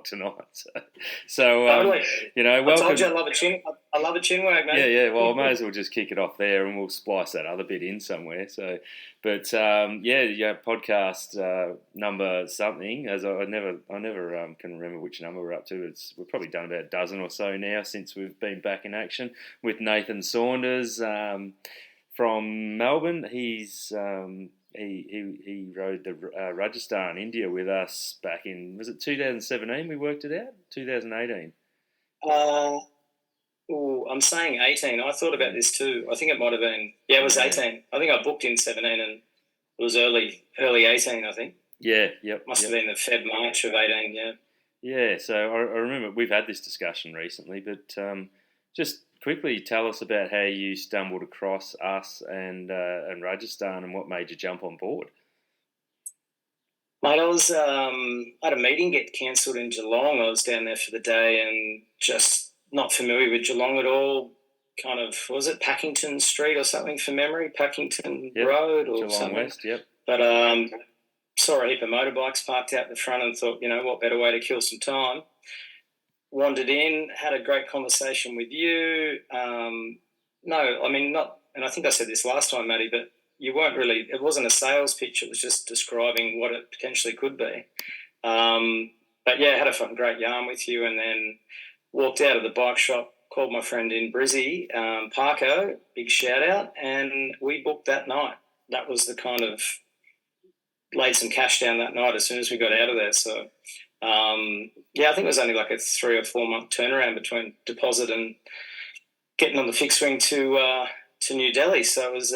tonight. So Totally. welcome. I told you I love a chin. I love a chin wag, mate. Yeah. Well, I may as well just kick it off there, and we'll splice that other bit in somewhere. So, but podcast number something. As I never can remember which number we're up to. We've probably done about a dozen or so now since we've been back in action with Nathan Saunders from Melbourne. He's he rode the Rajasthan India with us back in, was it 2017? We worked it out. 2018. I'm saying 18. I thought about this too. I think it might have been. Yeah, it was 18. I think I booked in 17, and it was early 18. I think. Yeah. Yep. Must have been the Feb March of 18. Yeah. Yeah. So I remember we've had this discussion recently, but just quickly tell us about how you stumbled across us and Rajasthan, and what made you jump on board. Mate, I was I had a meeting get cancelled in Geelong. I was down there for the day and just not familiar with Geelong at all. Kind of, was it Packington Street or something from memory? Packington Road or Geelong something? West, yep. But saw a heap of motorbikes parked out the front and thought, what better way to kill some time? Wandered in, had a great conversation with you. No, I mean, not, and I think I said this last time, Matty, but you weren't really, it wasn't a sales pitch, it was just describing what it potentially could be. But yeah, had a great yarn with you, and then walked out of the bike shop, called my friend in Brizzy, Parko, big shout out, and we booked that night. That was the kind of, laid some cash down that night as soon as we got out of there. So, I think it was only like a 3 or 4 month turnaround between deposit and getting on the fixed wing to New Delhi. So it was,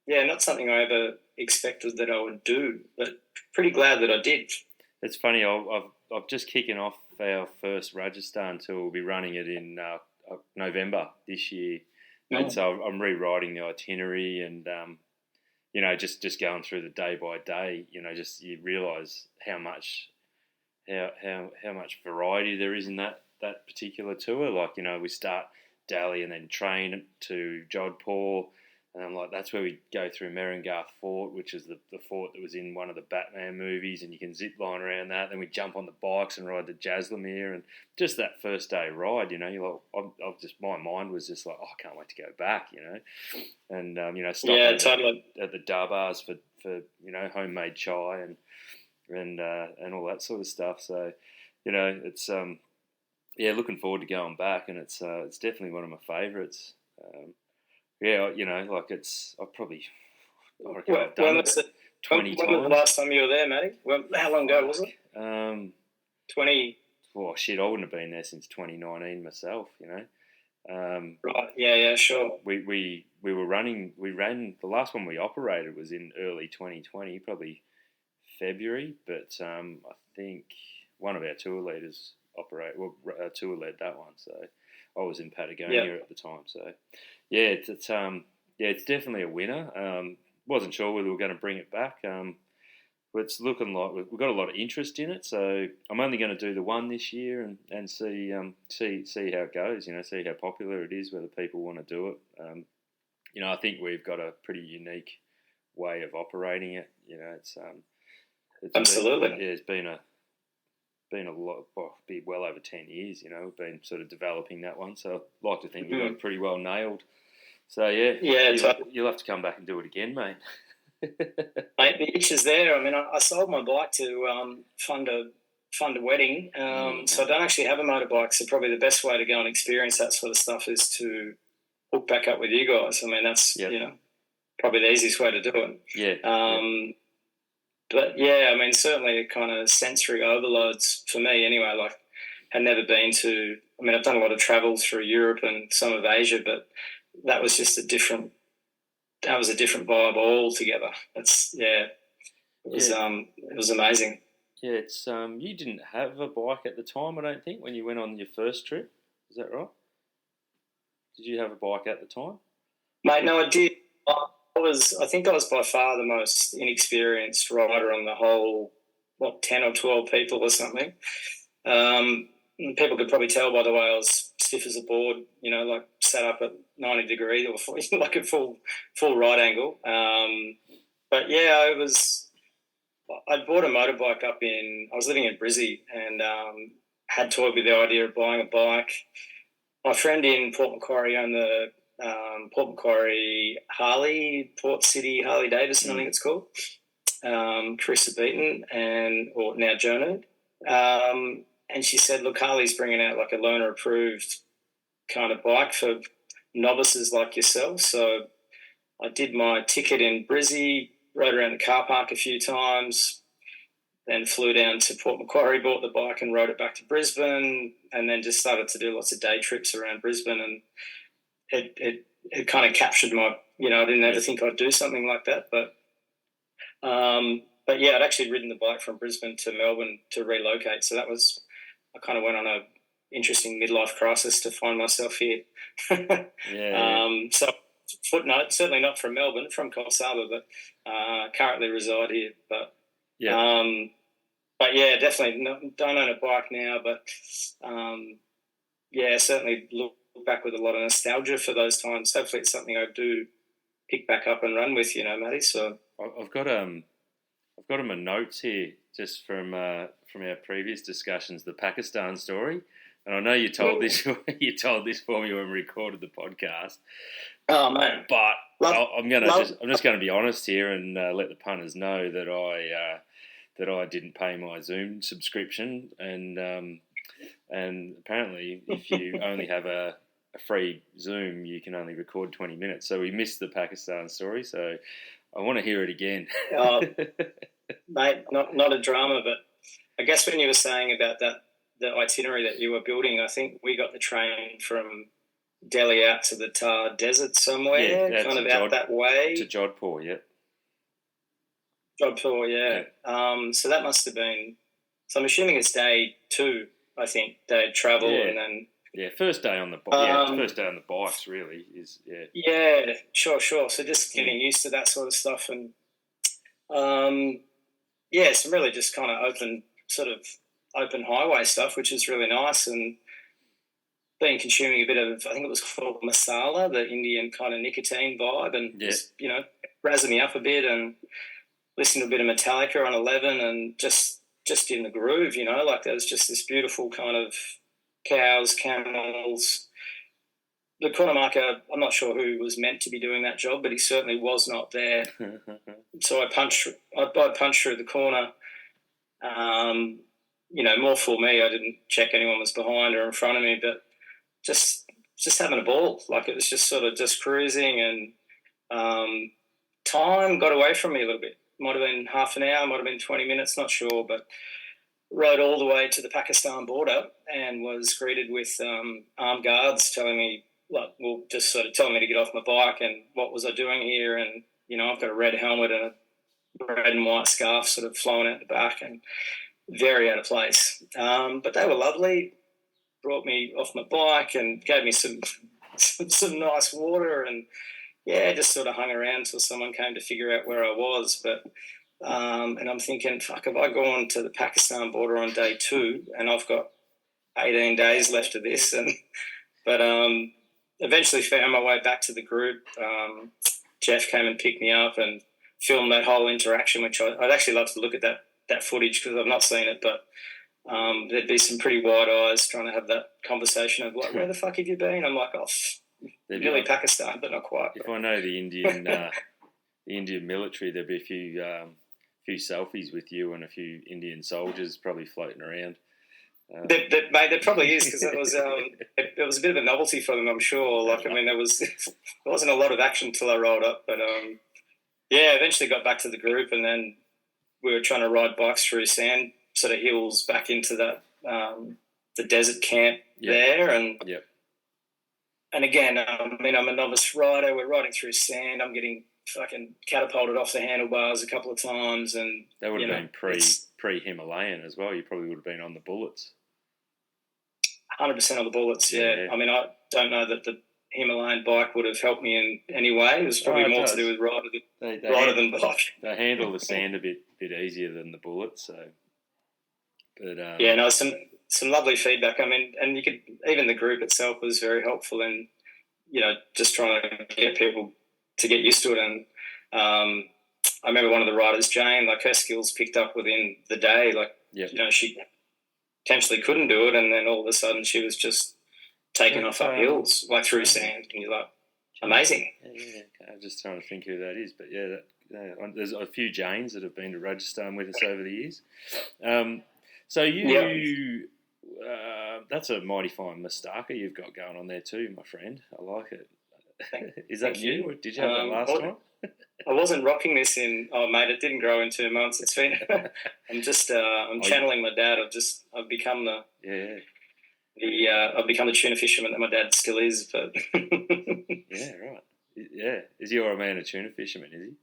not something I ever expected that I would do, but pretty glad that I did. It's funny, I've just kicking off our first Rajasthan tour. We'll be running it in November this year. Oh. And so I'm rewriting the itinerary and, just going through the day by day, just you realise how much variety there is in that particular tour. Like, we start Delhi and then train to Jodhpur. And that's where we go through Merengarth Fort, which is the fort that was in one of the Batman movies, and you can zip line around that. Then we jump on the bikes and ride to Jaisalmer, and just that first day ride, you're like, my mind was just like, I can't wait to go back, and stop at the Darbars for homemade chai and all that sort of stuff. So, it's looking forward to going back, and it's definitely one of my favourites. I've done it 20 times. When was the last time you were there, Matty? How long ago was it? 20. Oh shit! I wouldn't have been there since 2019 myself. Right. Yeah. Sure. We were running. We ran the last one we operated was in early 2020, probably February. But I think one of our tour leaders tour led that one. So I was in Patagonia at the time. So. Yeah, it's definitely a winner. Wasn't sure whether we were going to bring it back. But it's looking like we've got a lot of interest in it. So I'm only going to do the one this year and see how it goes. See how popular it is, whether people want to do it. I think we've got a pretty unique way of operating it. It's absolutely. It's been a lot, be well over 10 years, we've been sort of developing that one. So I'd like to think we've got it pretty well nailed. So, you'll have to come back and do it again, mate. Mate, the itch is there. I mean, I sold my bike to fund a wedding, so I don't actually have a motorbike, so probably the best way to go and experience that sort of stuff is to hook back up with you guys. I mean, that's, probably the easiest way to do it. Yeah. But, yeah, I mean, certainly it kind of sensory overloads for me anyway. Like, had never been to – I mean, I've done a lot of travel through Europe and some of Asia, but that was just a different vibe altogether. It was amazing. Yeah, it's you didn't have a bike at the time, I don't think, when you went on your first trip. Is that right? Did you have a bike at the time? Mate, no, I did. I think I was by far the most inexperienced rider on the whole, 10 or 12 people or something. People could probably tell by the way I was stiff as a board, like sat up at 90 degrees or like a full right angle. But yeah, I bought a motorbike I was living in Brizzy and had toyed with the idea of buying a bike. My friend in Port Macquarie owned the Port Macquarie Port City Harley Davidson, I think it's called. Carissa Beaton or now Jonah. And she said, look, Harley's bringing out like a learner approved kind of bike for novices like yourself. So I did my ticket in Brizzy, rode around the car park a few times, then flew down to Port Macquarie, bought the bike and rode it back to Brisbane, and then just started to do lots of day trips around Brisbane. And it kind of captured I didn't ever think I'd do something like that. But yeah, I'd actually ridden the bike from Brisbane to Melbourne to relocate. So I kind of went on a interesting midlife crisis to find myself here. So footnote, certainly not from Melbourne, from Coffs Harbour, but currently reside here. But yeah, definitely don't own a bike now, but certainly look back with a lot of nostalgia for those times. Hopefully it's something I do pick back up and run with, Matty. So I've got in my notes here just from our previous discussions, the Pakistan story. And I know you told this for me when we recorded the podcast. Oh man! But I'm just going to be honest here and let the punters know that I didn't pay my Zoom subscription, and apparently if you only have a free Zoom, you can only record 20 minutes. So we missed the Pakistan story. So I want to hear it again. Mate, not a drama, but I guess when you were saying about the itinerary that you were building, I think we got the train from Delhi out to the Thar Desert somewhere, kind of out that way. To Jodhpur, yeah. Jodhpur, yeah. So that must have been... So I'm assuming it's day 2, I think, day of travel, and then... Yeah, first day on the first day on the bikes, really, is, Yeah, sure. So just getting used to that sort of stuff and, some really just kind of open highway stuff, which is really nice, and been consuming a bit of, I think it was called masala, the Indian kind of nicotine vibe, and just, razzing me up a bit and listening to a bit of Metallica on 11 and just in the groove, like there was just this beautiful kind of cows, camels. The corner marker, I'm not sure who was meant to be doing that job, but he certainly was not there. So I punched through the corner. More for me, I didn't check anyone was behind or in front of me, but just having a ball. Like it was just sort of just cruising, and time got away from me a little bit. Might have been half an hour, might have been 20 minutes, not sure, but rode all the way to the Pakistan border and was greeted with armed guards telling me, just sort of telling me to get off my bike and what was I doing here, and I've got a red helmet and a red and white scarf sort of flowing out the back and very out of place. But they were lovely, brought me off my bike and gave me some nice water, and just sort of hung around until someone came to figure out where I was. But and I'm thinking, fuck, have I gone to the Pakistan border on day 2 and I've got 18 days left of this? But eventually found my way back to the group. Jeff came and picked me up and filmed that whole interaction, which I'd actually love to look at that footage because I've not seen it, but there'd be some pretty wide eyes trying to have that conversation of like, where the fuck have you been? I'm like, nearly Pakistan, but not quite. If I know the Indian military, there'd be a few selfies with you and a few Indian soldiers probably floating around. Mate, there probably is, because it was a bit of a novelty for them, I'm sure. Like, I mean, there wasn't a lot of action till I rolled up, but eventually got back to the group, and then we were trying to ride bikes through sand sort of hills back into that the desert camp there, and again, I mean, I'm a novice rider. We're riding through sand. I'm getting fucking catapulted off the handlebars a couple of times, and that would have been pre-Himalayan as well. You probably would have been on the bullets. 100% on the bullets. Yeah. I mean, I don't know that the Himalayan bike would have helped me in any way. It was probably more to do with rider than bike. They handle the sand a bit easier than the bullets. So, but some lovely feedback. I mean, and even the group itself was very helpful in just trying to get people to get used to it, and I remember one of the riders, Jane, like her skills picked up within the day. Like, she potentially couldn't do it, and then all of a sudden she was just taking off up hills, like through sand, and you're like, amazing. Yeah. I'm just trying to think who that is, but there's a few Janes that have been to Rajasthan with us over the years. So you, that's a mighty fine mustaka you've got going on there too, my friend. I like it. Is that new, or did you have that last time? I wasn't rocking this mate, it didn't grow in 2 months. It's been, I'm just, I'm channeling my dad. I've become I've become the tuna fisherman that my dad still is. But yeah, right. Yeah, is your old man a tuna fisherman? Is he?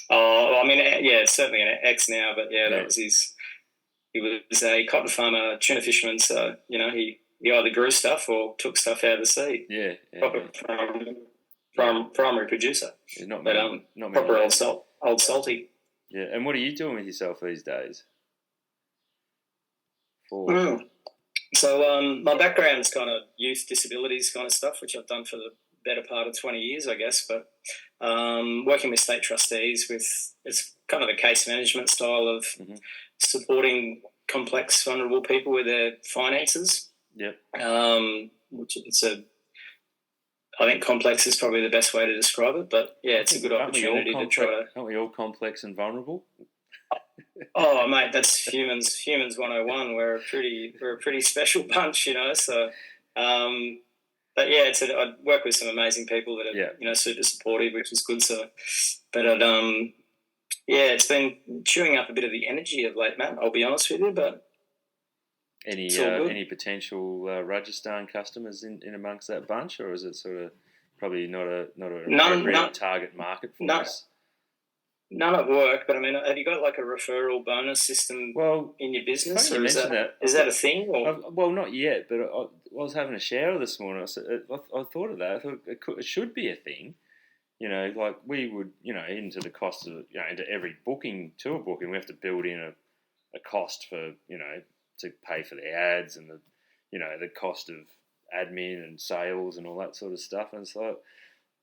Oh, I mean, yeah, certainly an ex now, but that was his. He was a cotton farmer, tuna fisherman. So he either grew stuff or took stuff out of the sea. Yeah. Primary producer. Yeah, not proper old salty. Yeah, and what are you doing with yourself these days? So my background's kind of youth disabilities kind of stuff, which I've done for the better part of 20 years, I guess. But working with state trustees it's kind of a case management style of supporting complex, vulnerable people with their finances. Yep. I think complex is probably the best way to describe it, but it's a good opportunity to try to. Aren't we all complex and vulnerable? Oh, mate, that's humans 101. We're a pretty special bunch, So, but I work with some amazing people that are super supportive, which is good. So, but it's been chewing up a bit of the energy of late, Matt. I'll be honest with you, but. Any potential Rajasthan customers in amongst that bunch, or is it sort of probably not a real target market for us? None at work, but I mean, have you got like a referral bonus system in your business, or is that a thing? Or? Well, not yet, but I was having a shower this morning. I thought of that. I thought it should be a thing. Like we would, into the cost of, into every tour booking, we have to build in a cost for, to pay for the ads and the cost of admin and sales and all that sort of stuff. And so,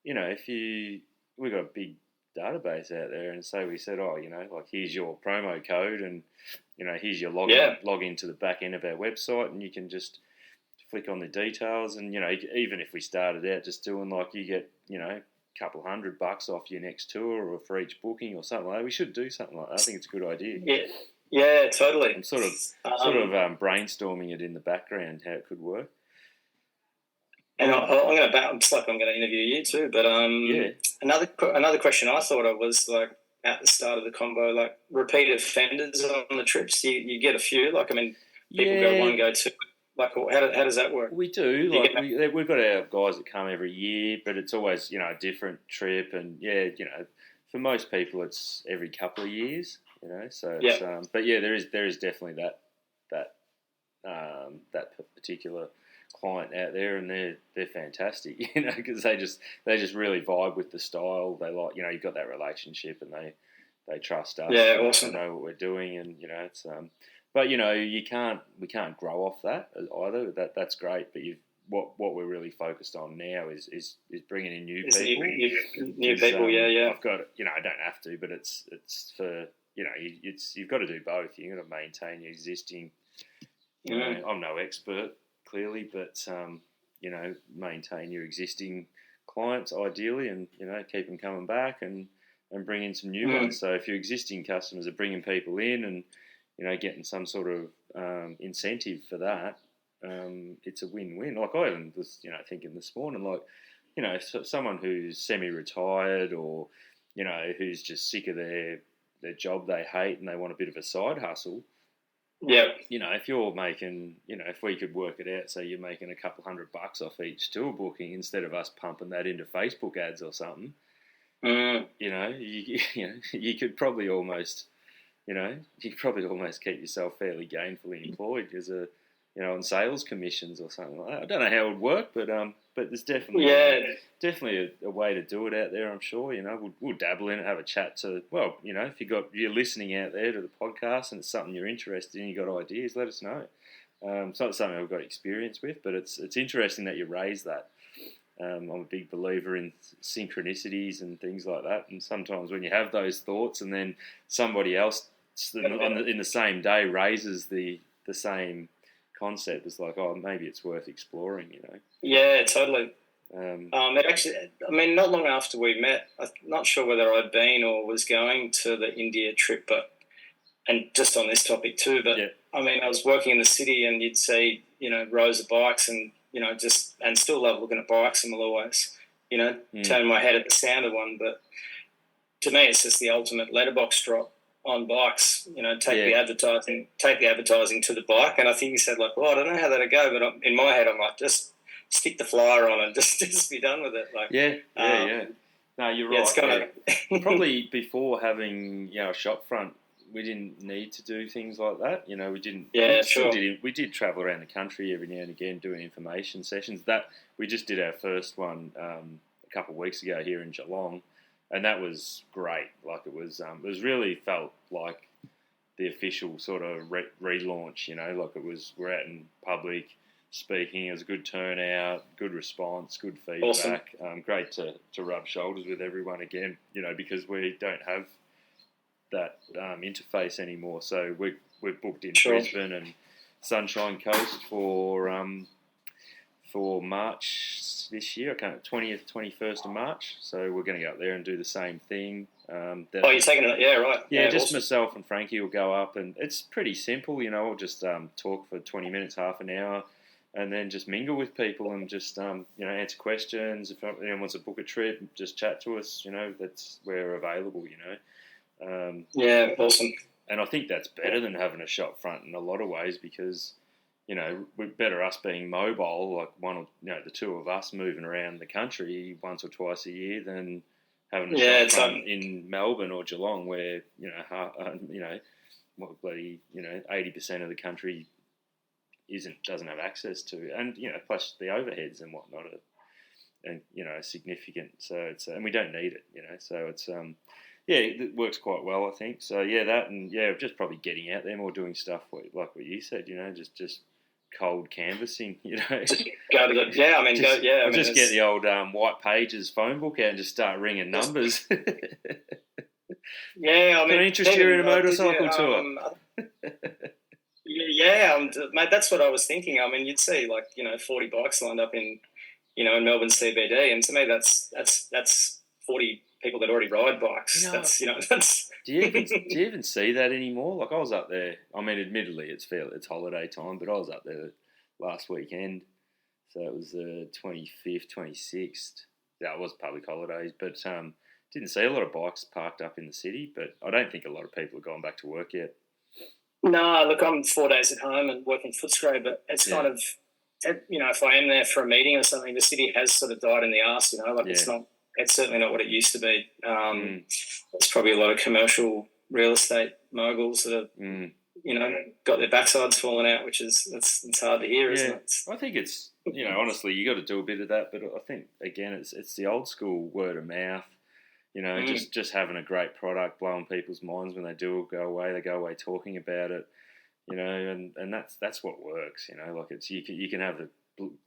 we've got a big database out there, and say we said, like here's your promo code, and here's your log into the back end of our website, and you can just flick on the details, and even if we started out just doing like you get a couple $100 off your next tour or for each booking or something like that, we should do something like that. I think it's a good idea. Yeah, totally. I'm sort of brainstorming it in the background how it could work. And I'm going to interview you too. But another question I thought of was like at the start of the combo, like repeat offenders on the trips. You get a few. Like, I mean, people go one, go two. Like, how does that work? We do. Like, we've got our guys that come every year, but it's always a different trip. And for most people, it's every couple of years. So it's, but there is definitely that particular client out there, and they're fantastic, because they just really vibe with the style. They like, you've got that relationship, and they trust us. Yeah, awesome. To know what we're doing, and it's but we can't grow off that either. That's great, but what we're really focused on now is bringing in new people. New people, yeah. I've got I don't have to, but it's for you've got to do both. You've got to maintain your existing. I'm no expert, clearly, but maintain your existing clients ideally, and keep them coming back and bring in some new ones. So if your existing customers are bringing people in and getting some sort of incentive for that, it's a win-win. Like I even was thinking this morning, like someone who's semi-retired or who's just sick of their job they hate and they want a bit of a side hustle. Yeah. If you're making, if we could work it out, so you're making a couple $100 off each tour booking instead of us pumping that into Facebook ads or something, you could probably almost, keep yourself fairly gainfully employed as on sales commissions or something like that. I don't know how it would work, but there's definitely a way to do it out there. I'm sure. We'll dabble in it, have a chat to. Well, if you're listening out there to the podcast and it's something you're interested in, you got ideas, let us know. It's not something I've got experience with, but it's interesting that you raise that. I'm a big believer in synchronicities and things like that. And sometimes when you have those thoughts, and then somebody else in the same day raises the same concept, it's like, oh, maybe it's worth exploring, you know. Yeah, totally. It actually, I mean, not long after we met, I'm not sure whether I'd been or was going to the India trip, and just on this topic too, but yeah. I mean, I was working in the city and you'd see, you know, rows of bikes and, you know, and still love looking at bikes, and will always, you know, turn my head at the sound of one. But to me, it's just the ultimate letterbox drop on bikes, you know, take the advertising to the bike. And I think you said, like, well, I don't know how that'll go, but in my head, I'm like, just stick the flyer on and just be done with it. Like, yeah. No, you're right. It's kind of probably before having, you know, a shop front, we didn't need to do things like that. You know, we didn't. Yeah, We did travel around the country every now and again doing information sessions. That we just did our first one a couple of weeks ago here in Geelong, and that was great. Like it was really felt like the official sort of relaunch. You know, like we're out in public speaking. It was a good turnout, good response, good feedback. Awesome. Great to rub shoulders with everyone again. You know, because we don't have that interface anymore. So we've booked in Brisbane and Sunshine Coast for March this year. 20th, 21st of March. So we're going to go up there and do the same thing. You're taking it? Yeah, right. Yeah, just awesome. Myself and Frankie will go up, and it's pretty simple. You know, we'll just talk for 20 minutes, half an hour, and then just mingle with people and just you know, answer questions. If anyone wants to book a trip, just chat to us. You know, we're available. You know. Yeah, awesome. And I think that's better than having a shop front in a lot of ways, because, you know, we're better us being mobile, like the two of us moving around the country once or twice a year, than having a shop front in Melbourne or Geelong, where, you know, 80% of the country doesn't have access to, and, you know, plus the overheads and whatnot and, you know, significant. So it's and we don't need it, you know. So it's yeah, it works quite well, I think. So yeah, that, and yeah, just probably getting out there more, doing stuff like what you said, you know, just cold canvassing, you know. Just go to the just get the old White Pages phone book out and just start ringing numbers. Yeah, I mean, can I interest you in a motorcycle tour? Mate, that's what I was thinking. I mean, you'd see, like, you know, 40 bikes lined up in, you know, in Melbourne CBD, and to me, that's 40 people that already ride bikes. You know, that's. Do you even see that anymore? Like, I was up there. I mean, admittedly, it's holiday time, but I was up there last weekend, so it was the 25th, 26th. That was public holidays, but didn't see a lot of bikes parked up in the city. But I don't think a lot of people have gone back to work yet. No, look, I'm 4 days at home and working Footscray, but it's kind of, you know, if I am there for a meeting or something, the city has sort of died in the arse, you know, like it's certainly not what it used to be. There's probably a lot of commercial real estate moguls that have, you know, got their backsides falling out, which is, it's hard to hear, isn't it? I think it's, you know, honestly, you got to do a bit of that, but I think, again, it's the old school word of mouth. You know, just having a great product, blowing people's minds when they do go away talking about it, you know, and that's what works, you know. Like, it's you can have the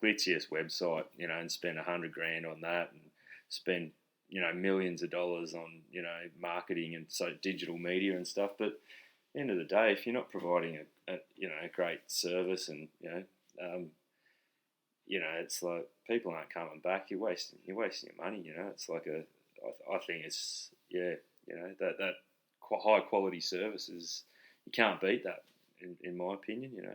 glitziest website, you know, and spend $100,000 on that, and spend, you know, millions of dollars on, you know, marketing and so digital media and stuff. But at the end of the day, if you're not providing a great service, and you know, it's like people aren't coming back. You're wasting your money. You know, it's like I think it's, you know, that high quality service is, you can't beat that in my opinion. You know,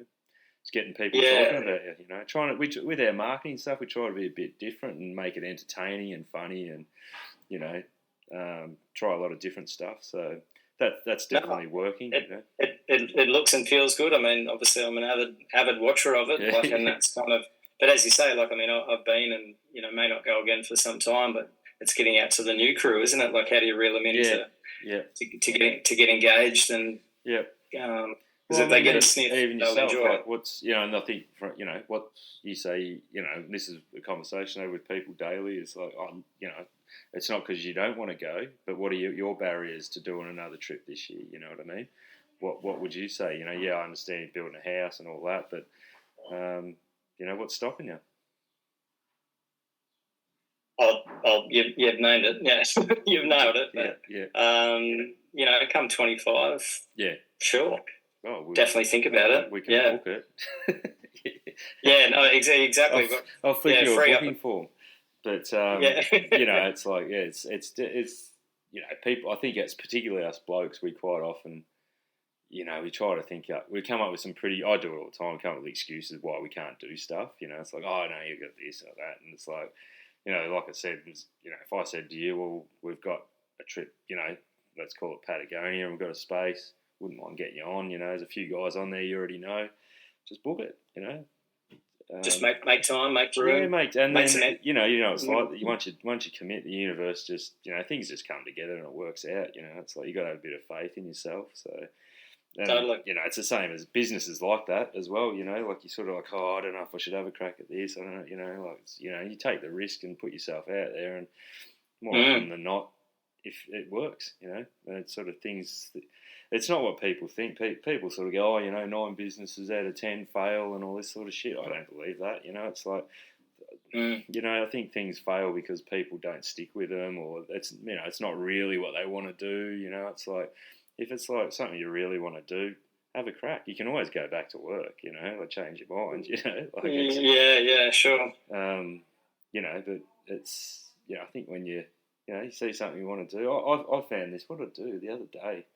it's getting people talking about it. You know, with our marketing stuff, we try to be a bit different and make it entertaining and funny, and, you know, try a lot of different stuff. So that's definitely working. You know, it looks and feels good. I mean, obviously, I'm an avid watcher of it, and that's kind of. But as you say, like, I mean, I've been, and, you know, may not go again for some time, but it's getting out to the new crew, isn't it? Like, how do you reel them in to get engaged, and because if they get a sniff, even they'll yourself, enjoy like, it. what's, you know, and I think, you know, what you say, you know, this is a conversation I have with people daily, is like, you know, it's not because you don't want to go, but what are your barriers to doing another trip this year? You know what I mean? What would you say? You know, I understand building a house and all that, but you know, what's stopping you? You've named it. Yeah, you've nailed it. But, come 25. Yeah. Sure. Definitely think about it. We can book it. Exactly. I'll flip you a booking form. But it's like it's people. I think it's particularly us blokes. We quite often, we try to think up. We come up with some pretty. I do it all the time. We come up with excuses why we can't do stuff. It's like, oh no, you got this or that, and it's like, like I said, if I said to you, well, we've got a trip, let's call it Patagonia, and we've got a space. Wouldn't mind getting you on. There's a few guys on there you already know. Just book it. Just make time, make room. Yeah, mate. And then it's like once you commit, the universe just things just come together and it works out. It's like you got to have a bit of faith in yourself. So. And, totally. It's the same as businesses like that as well. Like you sort of like, oh, I don't know if I should have a crack at this. I don't know. You take the risk and put yourself out there, and more often than not, if it works, and it's sort of things. It's not what people think. People sort of go, 9 businesses out of 10 fail and all this sort of shit. I don't believe that. It's like, I think things fail because people don't stick with them, or it's not really what they want to do. It's like, if it's like something you really want to do, have a crack. You can always go back to work, or change your mind, sure. But it's, I think when you see something you want to do, I found this, what did I do the other day?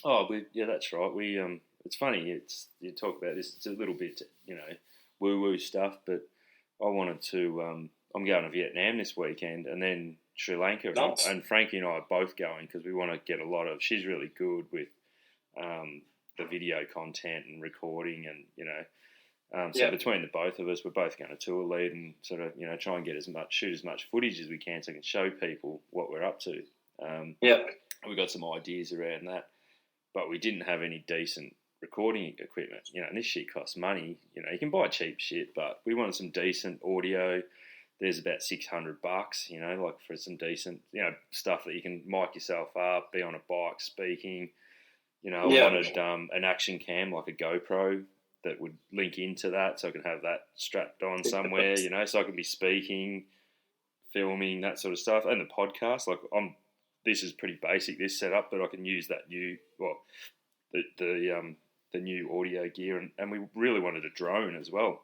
That's right. It's funny, you talk about this, it's a little bit, woo-woo stuff, but I wanted to, I'm going to Vietnam this weekend and then Sri Lanka, nice. And Frankie and I are both going because we want to get a lot of. She's really good with the video content and recording, and so between the both of us, we're both going to tour lead and sort of try and get shoot as much footage as we can so we can show people what we're up to. We got some ideas around that, but we didn't have any decent recording equipment. And this shit costs money. You can buy cheap shit, but we wanted some decent audio. There's about $600, like for some decent, stuff that you can mic yourself up, be on a bike speaking. I wanted an action cam, like a GoPro, that would link into that, so I could have that strapped on somewhere, so I could be speaking, filming, that sort of stuff. And the podcast, like this is pretty basic, this setup, but I can use that new, the new audio gear, and we really wanted a drone as well.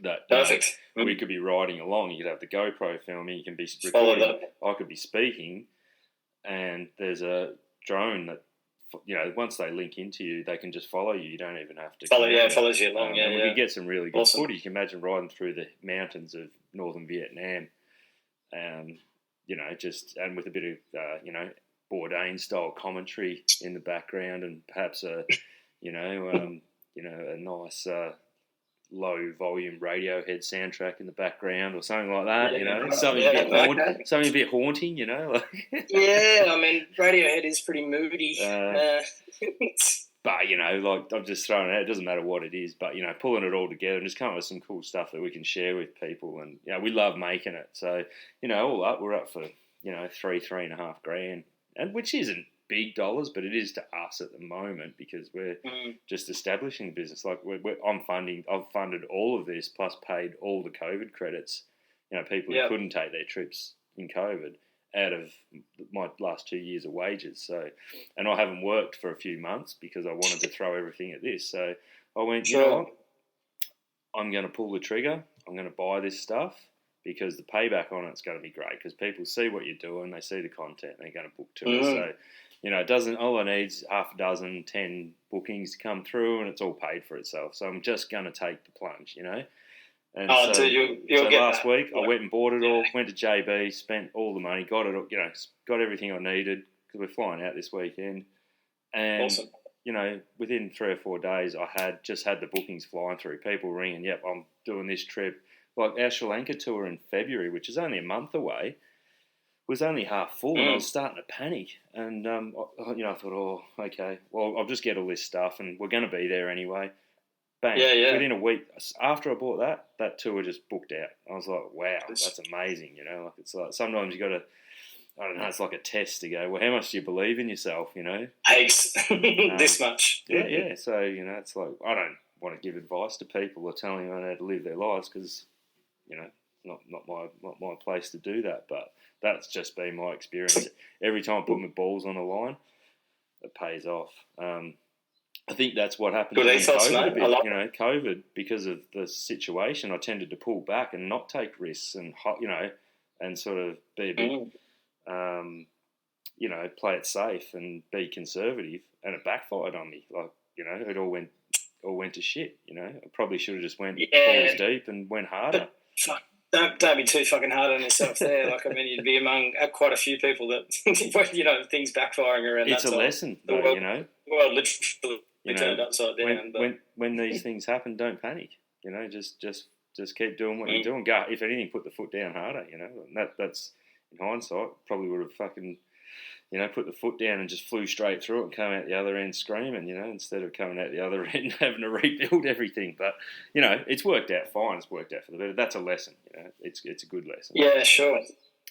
That perfect. We could be riding along. You could have the GoPro filming. You can be recording. I could be speaking, and there's a drone that once they link into you, they can just follow you. You don't even have to follows you along. We could get some really good footage. You can imagine riding through the mountains of northern Vietnam, and with a bit of Bourdain style commentary in the background, and perhaps a nice. Low volume Radiohead soundtrack in the background or something like that, something a bit haunting, Like. Yeah, I mean, Radiohead is pretty moody. But like I'm just throwing it out. It doesn't matter what it is, but pulling it all together and just coming up with some cool stuff that we can share with people, and we love making it. So all up, we're up for $3.5 grand, and which isn't big dollars, but it is to us at the moment because we're just establishing the business. Like I've funded all of this plus paid all the COVID credits. People who couldn't take their trips in COVID out of my last 2 years of wages. So, and I haven't worked for a few months because I wanted to throw everything at this. So I went, you know what? I'm going to pull the trigger. I'm going to buy this stuff because the payback on it's going to be great because people see what you're doing, they see the content, they're going to book to it. So. It doesn't. All I need is half a dozen, 10 bookings to come through, and it's all paid for itself. So I'm just going to take the plunge, And so you'll get last week I went and bought it all. Went to JB, spent all the money, got it, got everything I needed because we're flying out this weekend. And awesome. Within 3 or 4 days, I had the bookings flying through. People ringing, yep, I'm doing this trip. Like our Sri Lanka tour in February, which is only a month away. Was only half full, and I was starting to panic. And I thought, oh, okay, well, I'll just get all this stuff, and we're going to be there anyway. Bang! Within a week after I bought that tour just booked out. I was like, wow, that's amazing. Like it's like sometimes you got to, I don't know, it's like a test to go. Well, how much do you believe in yourself? Takes this much. Yeah. So it's like I don't want to give advice to people or telling them how to live their lives because not my place to do that. But that's just been my experience. Every time I put my balls on the line, it pays off. I think that's what happened during COVID a bit. You know, COVID, because of the situation, I tended to pull back and not take risks, and and sort of be a bit, play it safe and be conservative. And it backfired on me. Like, it all went to shit. I probably should have just went balls deep and went harder. Don't be too fucking hard on yourself there. Like, I mean, you'd be among quite a few people that, things backfiring around. It's a lesson, though, the world literally turned upside down. When these things happen, don't panic. Just keep doing what you're doing. Go, if anything, put the foot down harder. And that's in hindsight probably would have fucking put the foot down and just flew straight through it and come out the other end screaming. Instead of coming out the other end and having to rebuild everything. But it's worked out fine. It's worked out for the better. That's a lesson. It's a good lesson. Yeah, sure.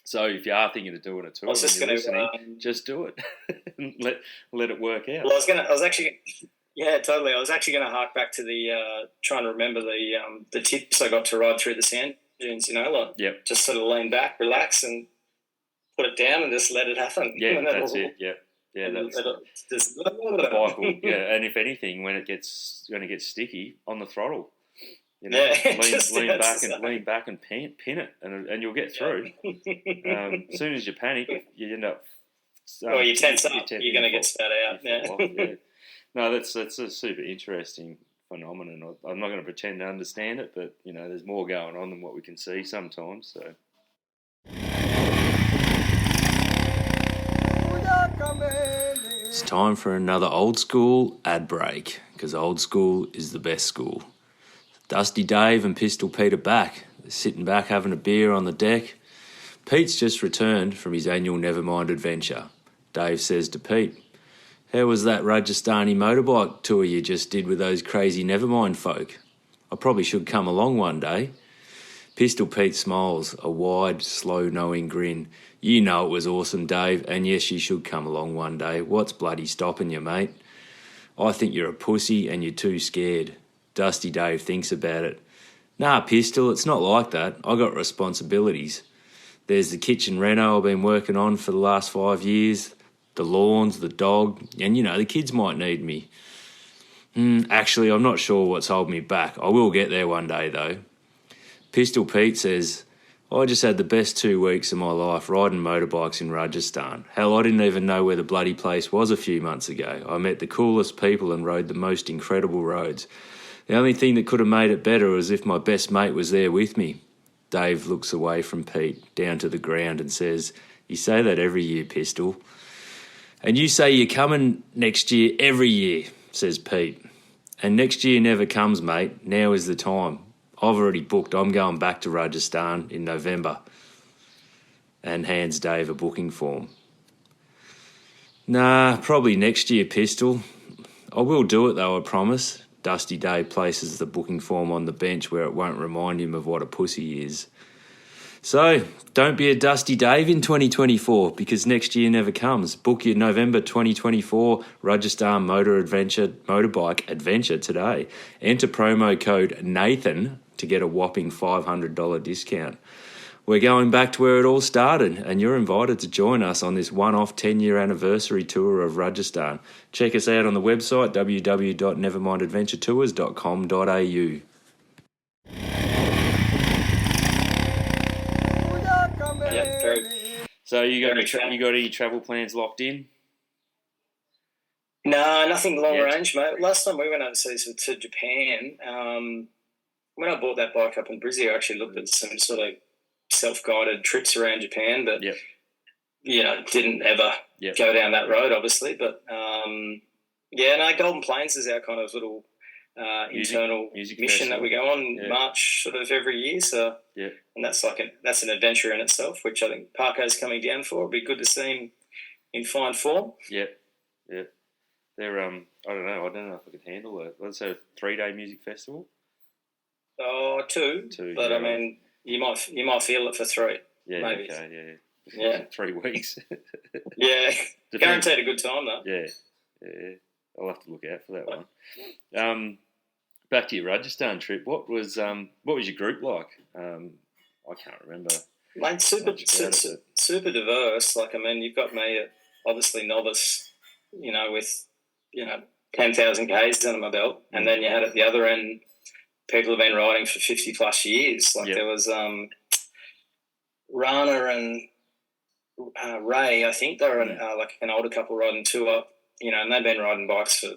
So if you are thinking of doing a tour and you're listening, just do it. and let it work out. Well, totally. I was actually going to hark back to the trying to remember the tips I got to ride through the sand dunes. Just sort of lean back, relax, and put it down, and just let it happen. Yeah, that's it. Yeah, that's just the Bible. Yeah, and if anything, when it gets sticky, on the throttle. Lean back and pin it, and you'll get through. As soon as you panic, you end up. You tense up. You're going to get spat out. Yeah. No, that's a super interesting phenomenon. I'm not going to pretend to understand it, but there's more going on than what we can see sometimes. So. It's time for another old school ad break, because old school is the best school. Dusty Dave and Pistol Pete are back. They're sitting back having a beer on the deck. Pete's just returned from his annual Nevermind adventure. Dave says to Pete, "How was that Rajasthani motorbike tour you just did with those crazy Nevermind folk? I probably should come along one day." Pistol Pete smiles, a wide, slow-knowing grin. "You know it was awesome, Dave, and yes, you should come along one day. What's bloody stopping you, mate?" "I think you're a pussy and you're too scared." Dusty Dave thinks about it. "Nah, Pistol, it's not like that. I got responsibilities. There's the kitchen reno I've been working on for the last 5 years, the lawns, the dog, and the kids might need me. Actually, I'm not sure what's holding me back. I will get there one day, though." Pistol Pete says, "I just had the best 2 weeks of my life riding motorbikes in Rajasthan. Hell, I didn't even know where the bloody place was a few months ago. I met the coolest people and rode the most incredible roads. The only thing that could have made it better was if my best mate was there with me." Dave looks away from Pete, down to the ground, and says, "You say that every year, Pistol." "And you say you're coming next year every year," says Pete. "And next year never comes, mate. Now is the time. I've already booked. I'm going back to Rajasthan in November." And hands Dave a booking form. "Nah, probably next year, Pistol. I will do it, though, I promise." Dusty Dave places the booking form on the bench where it won't remind him of what a pussy is. So, don't be a Dusty Dave in 2024, because next year never comes. Book your November 2024 Rajasthan motorbike adventure today. Enter promo code Nathan to get a whopping $500 discount. We're going back to where it all started, and you're invited to join us on this one-off 10-year anniversary tour of Rajasthan. Check us out on the website www.nevermindadventuretours.com.au. So you got any travel plans locked in? No, nothing long range, mate. Last time we went overseas to Japan, when I bought that bike up in Brizzy, I actually looked at some sort of self-guided trips around Japan, but didn't ever go down that road, obviously. But Golden Plains is our kind of little internal music mission festival that we go on in March sort of every year. So and that's an adventure in itself, which I think Parko's coming down for. It'd be good to see him in fine form. Yeah. They're I don't know if I could handle it. Let's say a 3-day music festival. Oh, two. But I mean, you might feel it for 3. Yeah, maybe. Okay, yeah. 3 weeks. Guaranteed a good time though. Yeah. I'll have to look out for that one. Back to your Rajasthan trip. What was your group like? I can't remember. Mate, super diverse. Like, I mean, you've got me at obviously novice, with 10,000 Ks under my belt, and then you had at the other end people have been riding for 50 plus years. Like there was Rana and Ray, I think they were like an older couple riding tour, and they've been riding bikes for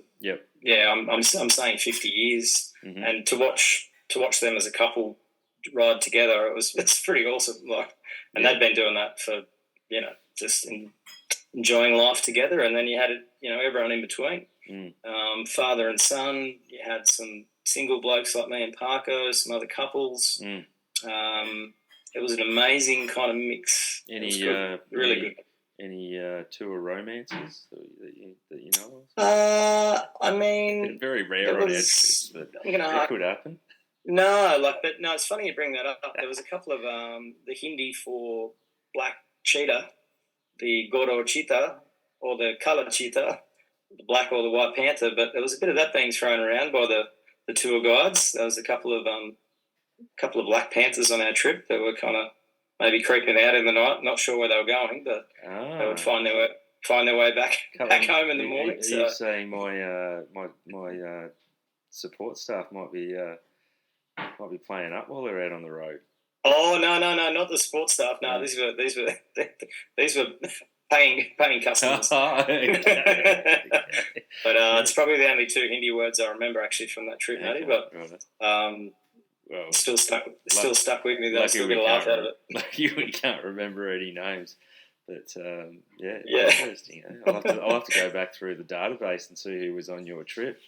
I'm saying 50 years, and to watch them as a couple ride together, it's pretty awesome. Like, and they'd been doing that for just enjoying life together, and then you had everyone in between, father and son. You had some single blokes like me and Parko, some other couples. It was an amazing kind of mix. Really good. Any tour romances that you know of? I mean, they're very rare on edge, but it could happen. No, it's funny you bring that up. There was a couple of the Hindi for black cheetah, the Goro cheetah, or the colour cheetah, the black or the white panther. But there was a bit of that being thrown around by the tour guides. There was a couple of black panthers on our trip that were kind of maybe creeping out in the night. Not sure where they were going, but they would find their way back home in the morning. Are you saying my support staff might be playing up while they're out on the road? Oh no, not the sports staff. No, these were paying customers. Okay. But it's probably the only two Hindi words I remember actually from that trip, Matty. But still stuck with me. That I still get a laugh out of it. Lucky we can't remember any names. But interesting. Eh? I'll have to go back through the database and see who was on your trip.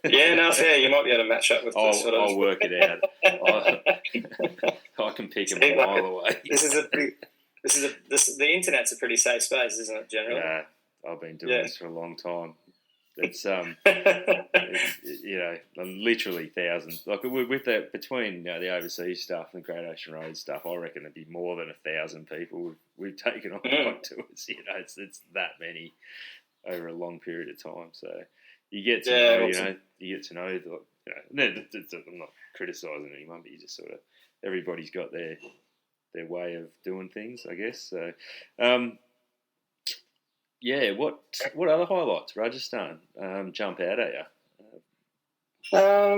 Yeah, no, fair. You might be able to match up with. I'll work it out. I can pick them a mile away. The internet's a pretty safe space, isn't it? Generally. Yeah, I've been doing this for a long time. It's literally thousands. Like with that between the overseas stuff and the Great Ocean Road stuff, I reckon it'd be more than 1,000 people we've taken on bike tours. It's that many over a long period of time. So you get to know, you get to know. I'm not criticising anyone, but you just sort of everybody's got their way of doing things, I guess. So. What other highlights, Rajasthan, jump out at you? I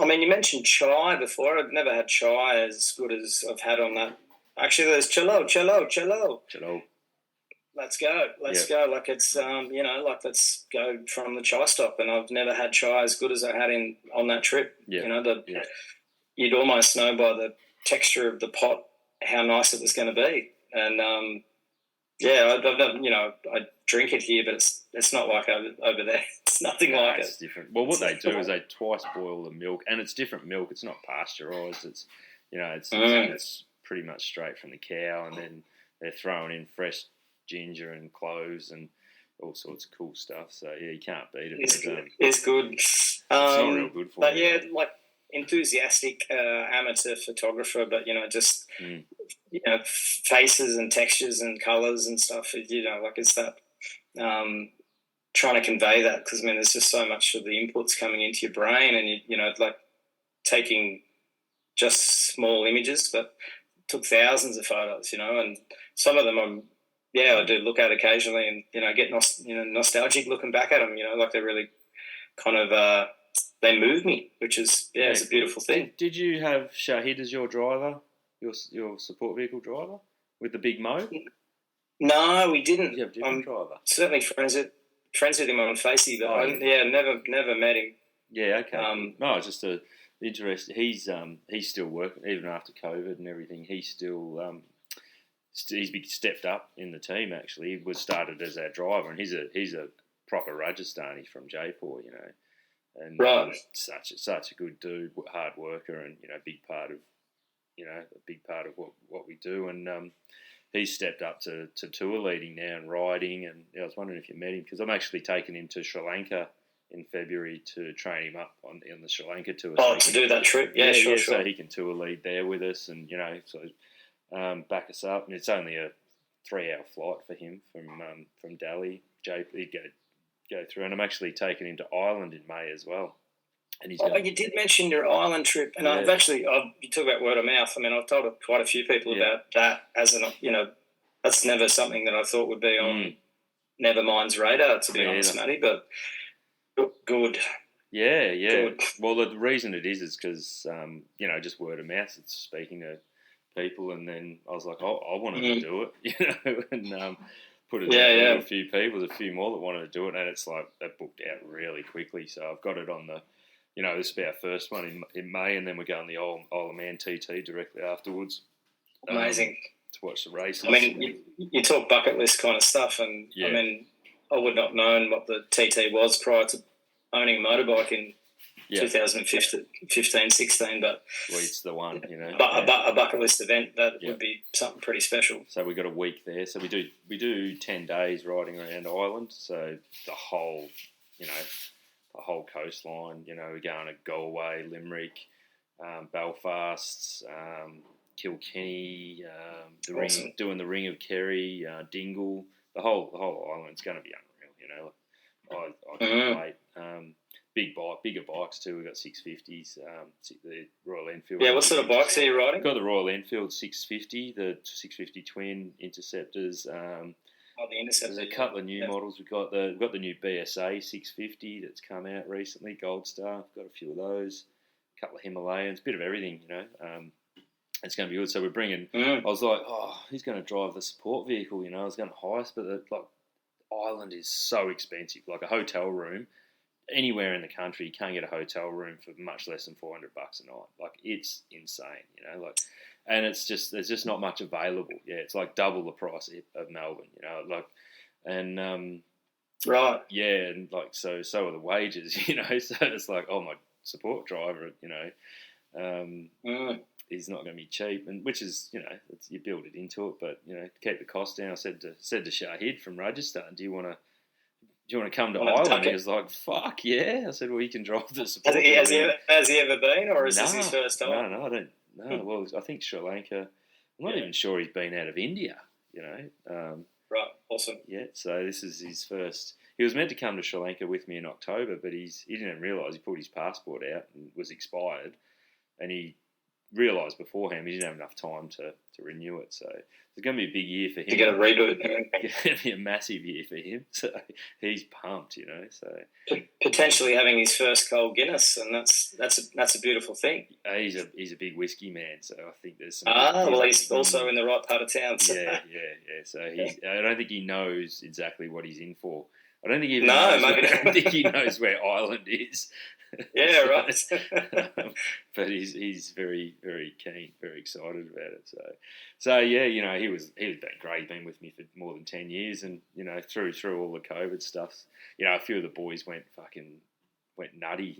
mean, you mentioned chai before. I've never had chai as good as I've had on that. Actually, there's chalo. Let's go. Like it's, let's go from the chai stop. And I've never had chai as good as I had on that trip. Yeah. You'd almost know by the texture of the pot how nice it was going to be. And, I drink it here, but it's not like over there. It's nothing like it. It's different. Well, what they do is they twice boil the milk, and it's different milk. It's not pasteurised. It's it's pretty much straight from the cow, and then they're throwing in fresh ginger and cloves and all sorts of cool stuff. So yeah, you can't beat it. It's good. It's not real good for you. But yeah, like enthusiastic amateur photographer, but faces and textures and colours and stuff. Like it's that trying to convey that, because I mean, there's just so much of the inputs coming into your brain, and like taking just small images, but took thousands of photos, and some of them I do look at occasionally, and get nostalgic looking back at them. Like they're really kind of they move me, which is it's a beautiful thing. Did you have Shahid as your driver, your support vehicle driver with the big mo? No, we didn't. Did you have a different driver? Certainly friends with him on Facey, but never met him. Yeah, okay. No, it's just interesting. He's still working even after COVID and everything. He's still he's stepped up in the team. Actually, he was started as our driver, and he's a proper Rajasthani from Jaipur, and right. such a good dude, hard worker, and a big part of what we do. And he's stepped up to tour leading now and riding. And I was wondering if you met him, because I'm actually taking him to Sri Lanka in February to train him up on the Sri Lanka tour. Oh, to do that trip? Yeah, sure. So he can tour lead there with us, and back us up. And it's only a 3-hour flight for him from Delhi. He'd go through, and I'm actually taking him to Ireland in May as well. And he's you did mention your island trip, and I've you talk about word of mouth. I mean, I've told quite a few people about that as an, that's never something that I thought would be on Nevermind's radar, to be honest, Matty, but good. Yeah. Good. Well, the reason it is because, just word of mouth. It's speaking to people, and then I was like, I wanted to do it, and put it out to a few people. There's a few more that wanted to do it, and it's like they booked out really quickly. So I've got it on the, this will be our first one in May, and then we're going the Isle of Man TT directly afterwards. Amazing. To watch the races. I mean, you talk bucket list kind of stuff, and I mean, I would not have known what the TT was prior to owning a motorbike in 2015, 16, but it's the one, a bucket list event that would be something pretty special. So we got a week there. So we do 10 days riding around Ireland. So the whole coastline. We're going to Galway, Limerick, Belfast, Kilkenny, doing the Ring of Kerry, Dingle. The whole island's going to be unreal. I can't wait. Bigger bikes too. We've got 650s, the Royal Enfield. Yeah, what sort of bikes are you riding? Got the Royal Enfield 650, the 650 Twin Interceptors. The Interceptor. There's a couple of new models. We've got the new BSA 650 that's come out recently, Gold Star. Got a few of those. A couple of Himalayans, bit of everything, It's going to be good. So we're bringing. I was like, he's going to drive the support vehicle, I was going to heist, but Ireland is so expensive. Like a hotel room. Anywhere in the country, you can't get a hotel room for much less than $400 a night. Like, it's insane, and it's just, there's just not much available. Yeah, it's like double the price of Melbourne, right. Yeah, and so are the wages, so it's like, my support driver, is not going to be cheap, and which is, you build it into it, but to keep the cost down. I said to Shahid from Rajasthan, do you want to come to Ireland? He was like, fuck yeah. I said, well, you can drive the support. Has he ever been, or is this his first time? No, I don't know. Well, I think Sri Lanka. I'm not even sure he's been out of India, Right, awesome. Yeah, so this is his first. He was meant to come to Sri Lanka with me in October, but he didn't even realise he pulled his passport out and was expired, and he realised beforehand he didn't have enough time to renew it. So it's going to be a big year for him. To get a reboot. It's going to be a massive year for him. So he's pumped, So potentially having his first cold Guinness, and that's a beautiful thing. He's a big whiskey man, so I think there's some. Well, he's also in the right part of town. So. Yeah. So I don't think he knows exactly what he's in for. I don't think he knows where Ireland is. Yeah, right. But he's very, very keen, very excited about it. So yeah, he's been great. He's been with me for more than 10 years, and through all the COVID stuff, a few of the boys went nutty,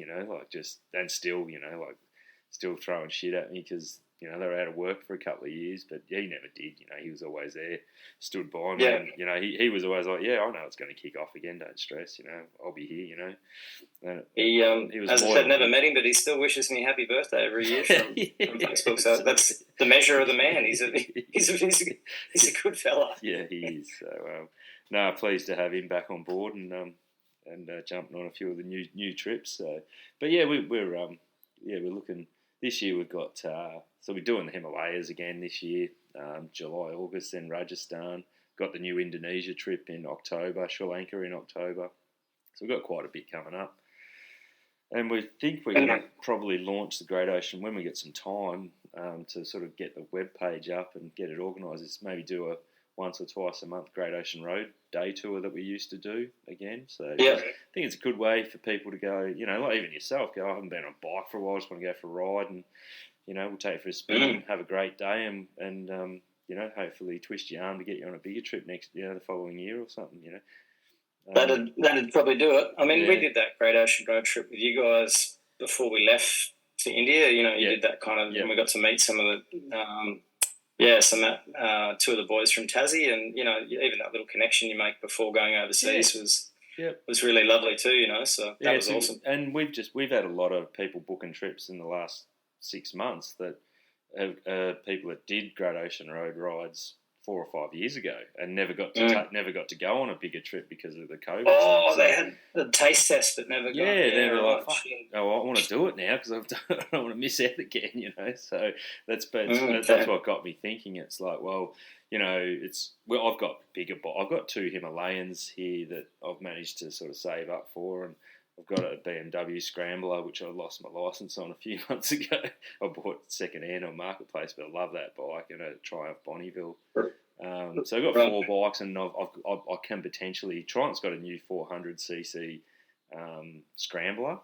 still throwing shit at me because they were out of work for a couple of years, but he never did. He was always there, stood by me. Yeah. And, he was always like, yeah, I know it's going to kick off again. Don't stress. I'll be here. And he was, as I said, never met him, but he still wishes me happy birthday every year from Facebook. So that's the measure of the man. He's a good fella. Yeah, he is. So pleased to have him back on board and jumping on a few of the new trips. So, but yeah, we're looking. This year we've got, so we're doing the Himalayas again this year, July, August, then Rajasthan. Got the new Indonesia trip in October, Sri Lanka in October. So we've got quite a bit coming up. And we think we're going to probably launch the Great Ocean when we get some time to sort of get the web page up and get it organised. Is maybe do a once or twice a month Great Ocean Road day tour that we used to do again. So I think it's a good way for people to go, like even yourself, go, I haven't been on a bike for a while, I just want to go for a ride and, we'll take you for a spin, have a great day and hopefully twist your arm to get you on a bigger trip the following year or something, That'd probably do it. I mean, we did that Great Ocean Road trip with you guys before we left to India. You did that kind of, and we got to meet some of the, two of the boys from Tassie, and even that little connection you make before going overseas was really lovely too. So that was awesome. And we've had a lot of people booking trips in the last 6 months that have people that did Great Ocean Road rides 4 or 5 years ago and never got to go on a bigger trip because of the COVID. Oh, they had the taste test but never got. Yeah, they were like, fuck, want to do it now because I don't want to miss out again, you know. So that's what got me thinking. It's like, well, you know, I've got I've got 2 Himalayans here that I've managed to sort of save up for, and I've got a BMW Scrambler which I lost my license on a few months ago. I bought second hand on Marketplace, but I love that bike, and a Triumph Bonneville. So I've got 4 bikes, and I can potentially. Triumph's got a new 400cc Scrambler,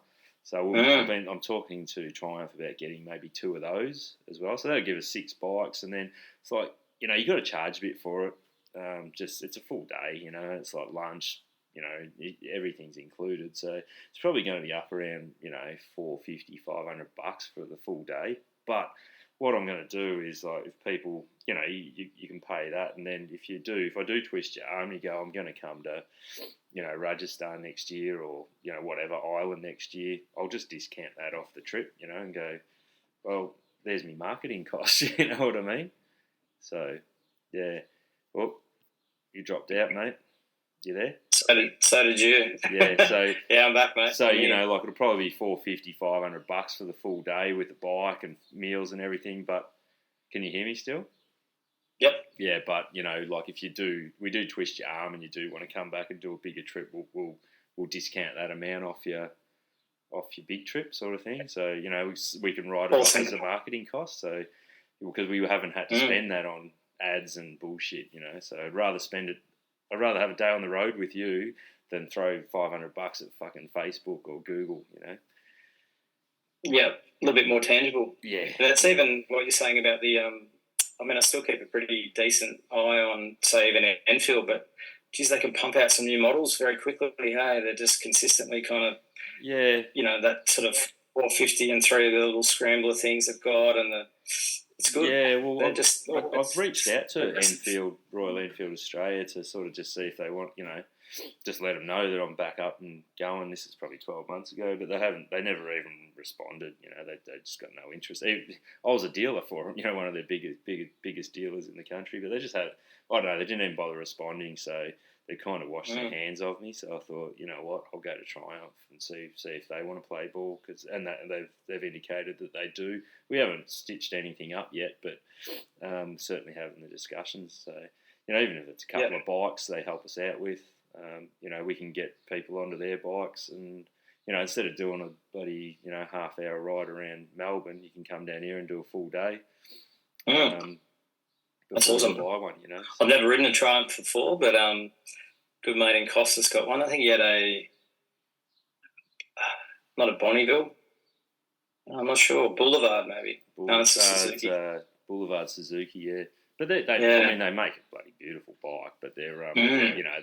so I'm talking to Triumph about getting maybe 2 of those as well. So that'll give us 6 bikes, and then it's like, you know, you got to charge a bit for it. It's a full day, you know. It's like lunch, you know, everything's included. So it's probably going to be up around, you know, $450, $500 for the full day. But what I'm going to do is, like, if people, you know, you can pay that, and then if I do twist your arm, you go, I'm going to come to, you know, Rajasthan next year, or, you know, whatever island next year, I'll just discount that off the trip, you know, and go, well, there's me marketing costs, you know what I mean? So, yeah. Well, you dropped out, mate. You there? So did you. Yeah, so... yeah, I'm back, mate. So, you know, like, it'll probably be $450, $500 for the full day with the bike and meals and everything, but can you hear me still? Yep. Yeah, but, you know, like, if we do twist your arm and you do want to come back and do a bigger trip, we'll discount that amount off your big trip sort of thing. So, you know, we can write it off as a marketing cost, so... because we haven't had to spend that on ads and bullshit, you know. So I'd rather have a day on the road with you than throw $500 at fucking Facebook or Google, you know. Yeah, a little bit more tangible. Yeah. And that's even what you're saying about the. I mean, I still keep a pretty decent eye on, say, even Enfield, but geez, they can pump out some new models very quickly. Hey, they're just consistently kind of. Yeah. You know, that sort of 450 and 3 of the little scrambler things they've got, and it's good. Yeah, well, I've reached out to Royal Enfield Australia to sort of just see if they want, you know, just let them know that I'm back up and going. This is probably 12 months ago, but they never even responded. You know, they just got no interest. I was a dealer for them, you know, one of their biggest dealers in the country, but they just had, I don't know, they didn't even bother responding, so they kind of washed their hands of me. So I thought, you know what, I'll go to Triumph and see if they want to play ball, and they've indicated that they do. We haven't stitched anything up yet, but certainly having the discussions. So, you know, even if it's a couple of bikes they help us out with, you know, we can get people onto their bikes, and, you know, instead of doing a bloody, you know, half-hour ride around Melbourne, you can come down here and do a full day. That's awesome. Buy one, you know. So. I've never ridden a Triumph before, but good mate in Costas got one. I think he had not a Bonneville. I'm not sure. Boulevard, maybe. No, it's Suzuki. Boulevard Suzuki, yeah. But I mean, they make a bloody beautiful bike, but they're, you know,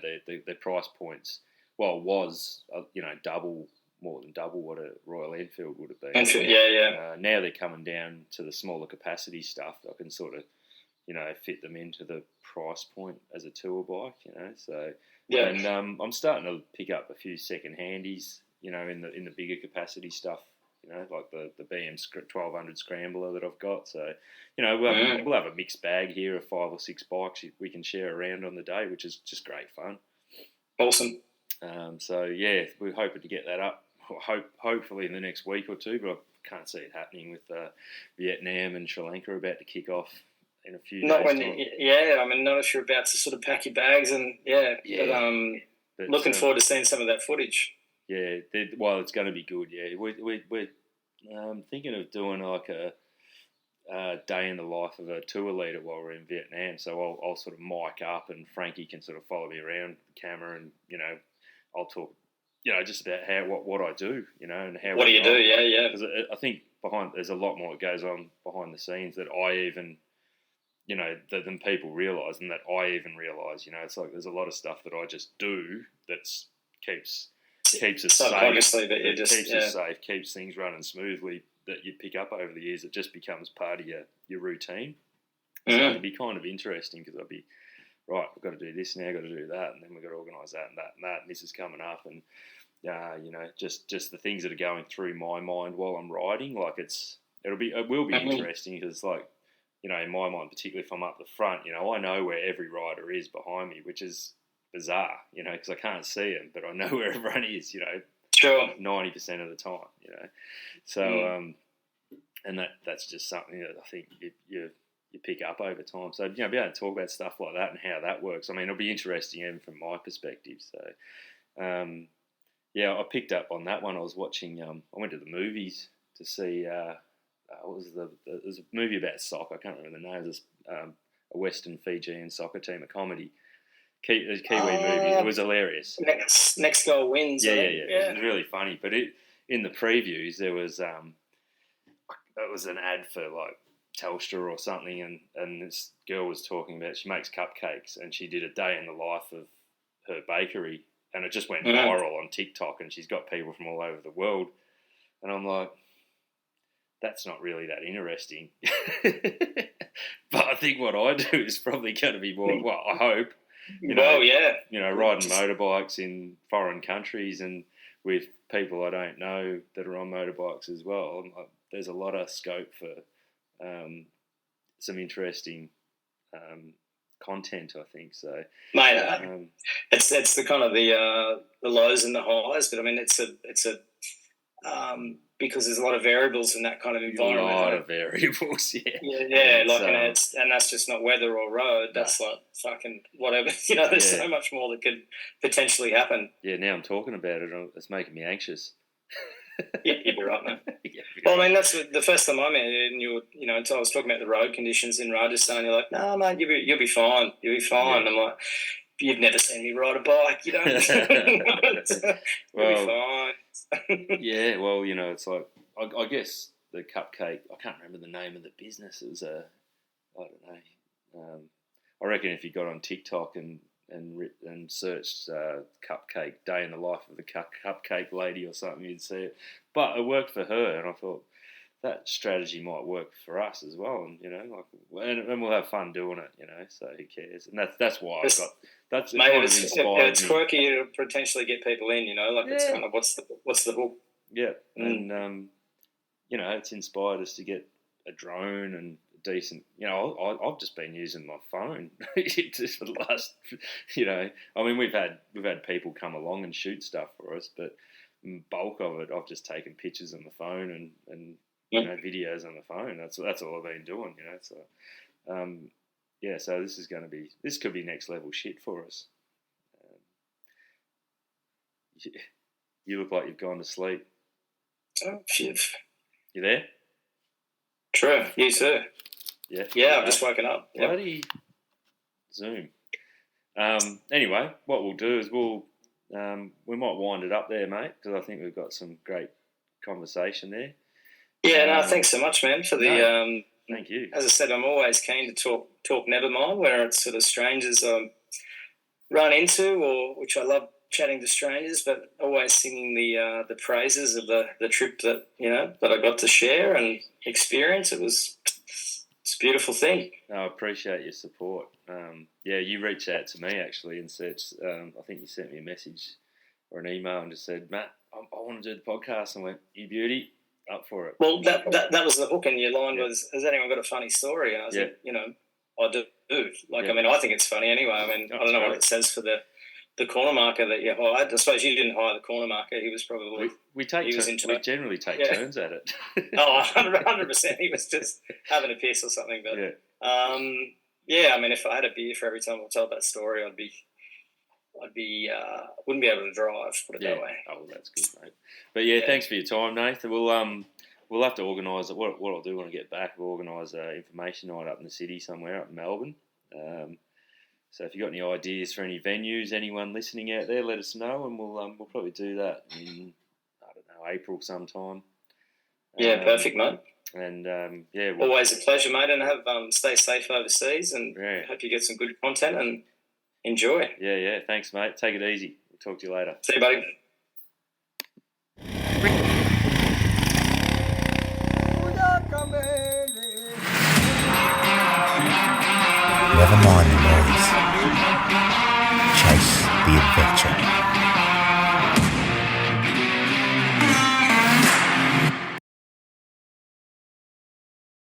their price points, well, was, you know, more than double what a Royal Enfield would have been. Enfield, yeah. Now they're coming down to the smaller capacity stuff. I can sort of, you know, fit them into the price point as a tour bike, you know. So, yeah. And I'm starting to pick up a few second handies, you know, in the bigger capacity stuff, you know, like the BM 1200 Scrambler that I've got. So, you know, we'll have a mixed bag here of 5 or 6 bikes we can share around on the day, which is just great fun. Awesome. So yeah, we're hoping to get that up. Hopefully in the next week or two, but I can't see it happening with Vietnam and Sri Lanka about to kick off in a few days. I mean, not if you're about to sort of pack your bags and but looking forward to seeing some of that footage. Yeah, well, it's going to be good. Yeah, we're thinking of doing like a day in the life of a tour leader while we're in Vietnam. So I'll sort of mic up, and Frankie can sort of follow me around the camera, and, you know, I'll talk, you know, just about what I do, you know, and how. What do you do? Yeah. Because I think there's a lot more that goes on behind the scenes that I even, you know, than people realise, and that I even realise. You know, it's like there's a lot of stuff that I just do that's keeps us safe. That you just keeps us safe, keeps things running smoothly. That you pick up over the years, it just becomes part of your routine. So it'd be kind of interesting, because I'd be right. I've got to do this now, I've got to do that, and then we've got to organise that and that and that. And this is coming up, and you know, just the things that are going through my mind while I'm riding. Like it will be interesting, because, like, you know, in my mind, particularly if I'm up the front, you know, I know where every rider is behind me, which is bizarre, you know, because I can't see them, but I know where everyone is, you know. Sure. 90% of the time, So, and that's just something that I think you pick up over time. So, be able to talk about stuff like that and how that works. I mean, it'll be interesting even from my perspective. So, I picked up on that one. I was watching. I went to the movies to see. It was a movie about soccer. I can't remember the name. It was a Western Fijian soccer team, a comedy. Kiwi movie. It was hilarious. Next goal wins. Yeah. It was really funny. But in the previews there was it was an ad for like Telstra or something, and this girl was talking about she makes cupcakes and she did a day in the life of her bakery, and it just went viral on TikTok, and she's got people from all over the world, and I'm like, that's not really that interesting. But I think what I do is probably going to be more. Well, I hope. Riding motorbikes in foreign countries and with people I don't know that are on motorbikes as well. There's a lot of scope for some interesting content, I think. So, mate, it's the kind of the lows and the highs, but I mean it's a because there's a lot of variables in that kind of environment. A lot of variables, yeah. And that's just not weather or road. That's like fucking whatever. There's so much more that could potentially happen. Yeah, now I'm talking about it, it's making me anxious. You'd be right, man. Well, I mean, that's the first time I met you, and you were, until I was talking about the road conditions in Rajasthan, you're like, no, mate, you'll be fine. You'll be fine. Yeah. I'm like, you've never seen me ride a bike. You don't. We'll be fine. Yeah, well, it's like I guess the cupcake. I can't remember the name of the business. It was I don't know. I reckon if you got on TikTok and searched cupcake day in the life of the cupcake lady or something, you'd see it. But it worked for her, and I thought that strategy might work for us as well. And and we'll have fun doing it. So who cares? And that's why I've got. That's maybe it's quirky to potentially get people in. It's kind of what's the hook? Yeah, and it's inspired us to get a drone and decent. I've just been using my phone just for the last. I mean, we've had people come along and shoot stuff for us, but bulk of it, I've just taken pictures on the phone and videos on the phone. That's all I've been doing. So. So this could be next level shit for us. You look like you've gone to sleep. Oh, shit. You there? True. You too. Yeah. Yeah, I've just woken up. Bloody Zoom. Anyway, what we'll do is we might wind it up there, mate, because I think we've got some great conversation there. Yeah, thanks so much, man, for the... Thank you. As I said, I'm always keen to talk Nevermind, where it's sort of strangers I run into, or which I love chatting to strangers, but always singing the praises of the trip that that I got to share and experience. It's a beautiful thing. I appreciate your support. You reached out to me actually and said, I think you sent me a message or an email and just said, Matt, I want to do the podcast, and I went, you beauty. Up for it. Well, that was the hook in your line was, has anyone got a funny story? And I was like, I do. I mean, I think it's funny anyway. I mean, I don't know what it says for the corner marker that you hired. I suppose you didn't hire the corner marker. He was probably... We generally take turns at it. 100%. He was just having a piss or something. But, I mean, if I had a beer for every time I told that story, I'd be wouldn't be able to drive, put it that way. Oh, well, that's good, mate. But thanks for your time, Nathan. We'll have to organise it. What I'll do when I get back, we'll organise an information night up in the city somewhere, up in Melbourne. So if you've got any ideas for any venues, anyone listening out there, let us know, and we'll probably do that in, I don't know, April sometime. Yeah, perfect, mate. And always a pleasure, mate, and stay safe overseas, and hope you get some good content and enjoy. Yeah. Thanks, mate. Take it easy. We'll talk to you later. See you, buddy. Never mind the noise. Chase the adventure.